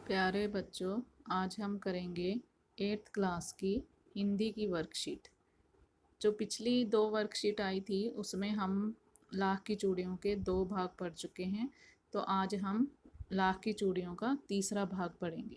प्यारे बच्चों, आज हम करेंगे 8th क्लास की हिंदी की वर्कशीट। जो पिछली 2 वर्कशीट आई थी उसमें हम लाख की चूड़ियों के 2 भाग पढ़ चुके हैं। तो आज हम लाख की चूड़ियों का तीसरा भाग पढ़ेंगे।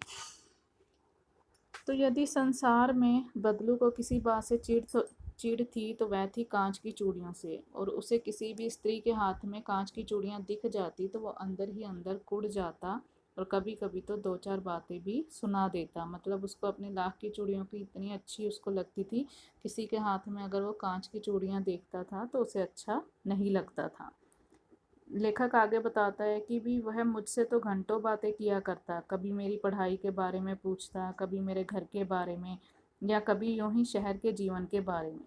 तो यदि संसार में बदलू को किसी बात से चिढ़ थी तो वह थी कांच की चूड़ियों से, और उसे किसी भी स्त्री के हाथ में कांच की चूड़ियां दिख जाती तो वो अंदर ही अंदर कुढ़ जाता, और कभी कभी तो 2-4 बातें भी सुना देता। मतलब उसको अपनी लाख की चूड़ियों की इतनी अच्छी उसको लगती थी, किसी के हाथ में अगर वो कांच की चूड़ियां देखता था तो उसे अच्छा नहीं लगता था। लेखक आगे बताता है कि भी वह मुझसे तो घंटों बातें किया करता, कभी मेरी पढ़ाई के बारे में पूछता, कभी मेरे घर के बारे में, या कभी यूं ही शहर के जीवन के बारे में।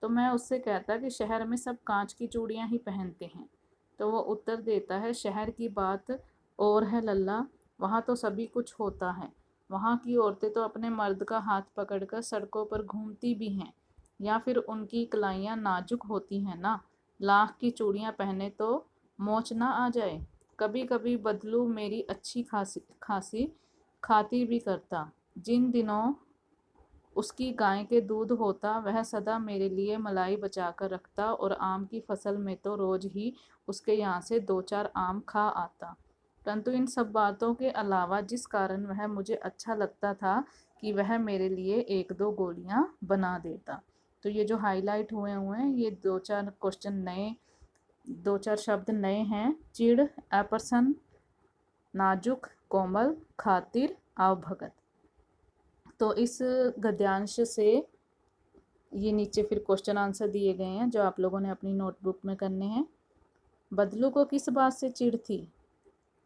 तो मैं उससे कहता कि शहर में सब कांच की चूड़ियां ही पहनते हैं। तो वो उत्तर देता है, शहर की बात और है लल्ला, वहाँ तो सभी कुछ होता है। वहाँ की औरतें तो अपने मर्द का हाथ पकड़कर सड़कों पर घूमती भी हैं, या फिर उनकी कलाइयाँ नाजुक होती हैं ना। लाख की चूड़ियाँ पहने तो मोच ना आ जाए। कभी कभी बदलू मेरी अच्छी खासी खासी खातिर भी करता। जिन दिनों उसकी गाय के दूध होता वह सदा मेरे लिए मलाई बचा कर रखता, और आम की फसल में तो रोज ही उसके यहाँ से 2-4 आम खा आता। परंतु इन सब बातों के अलावा जिस कारण वह मुझे अच्छा लगता था कि वह मेरे लिए 1-2 गोलियां बना देता। तो ये जो हाईलाइट हुए हुए हैं ये 2-4 क्वेश्चन नए, 2-4 शब्द नए हैं। चिड़, अप्रसन्न, नाजुक, कोमल, खातिर, आवभगत। तो इस गद्यांश से ये नीचे फिर क्वेश्चन आंसर दिए गए हैं जो आप लोगों ने अपनी नोटबुक में करने हैं। बदलू को किस बात से चिढ़ थी?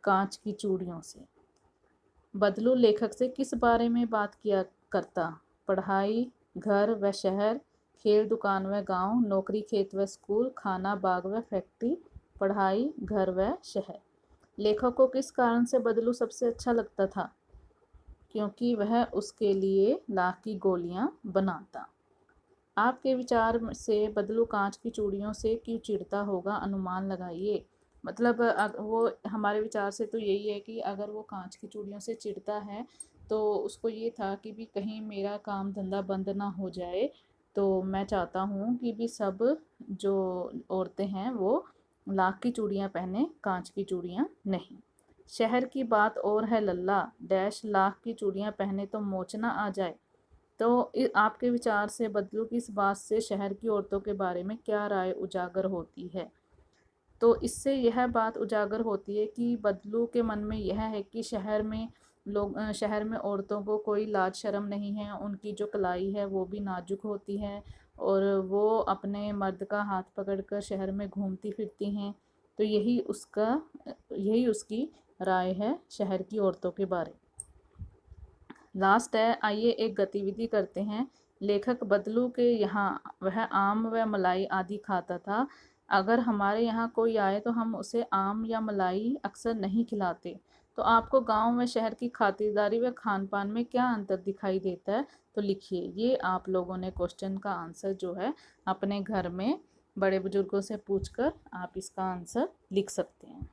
कांच की चूड़ियों से। बदलू लेखक से किस बारे में बात किया करता? पढ़ाई, घर व शहर, खेल दुकान व गांव, नौकरी खेत व स्कूल, खाना बाग व फैक्ट्री। पढ़ाई, घर व शहर। लेखक को किस कारण से बदलू सबसे अच्छा लगता था? क्योंकि वह उसके लिए लाख की गोलियां बनाता। आपके विचार से बदलू कांच की चूड़ियों से क्यों चिढ़ता होगा, अनुमान लगाइए। मतलब वो हमारे विचार से तो यही है कि अगर वो कांच की चूड़ियों से चिढ़ता है तो उसको ये था कि भी कहीं मेरा काम धंधा बंद ना हो जाए, तो मैं चाहता हूँ कि भी सब जो औरतें हैं वो लाख की चूड़ियाँ पहने, कांच की चूड़ियाँ नहीं। शहर की बात और है लल्ला, डैश लाख की चूड़ियाँ पहने तो मोच ना आ जाए। तो आपके विचार से बदलू की इस बात से शहर की औरतों के बारे में क्या राय उजागर होती है? तो इससे यह बात उजागर होती है कि बदलू के मन में यह है कि शहर में औरतों को कोई लाज शर्म नहीं है, उनकी जो कलाई है वो भी नाजुक होती है, और वो अपने मर्द का हाथ पकड़कर शहर में घूमती फिरती हैं। तो यही उसकी राय है शहर की औरतों के बारे में। लास्ट है, आइए एक गतिविधि करते हैं। लेखक बदलू के यहाँ वह आम व मलाई आदि खाता था। अगर हमारे यहाँ कोई आए तो हम उसे आम या मलाई अक्सर नहीं खिलाते। तो आपको गांव व शहर की खातिरदारी व खान पान में क्या अंतर दिखाई देता है? तो लिखिए। ये आप लोगों ने क्वेश्चन का आंसर जो है अपने घर में बड़े बुजुर्गों से पूछकर आप इसका आंसर लिख सकते हैं।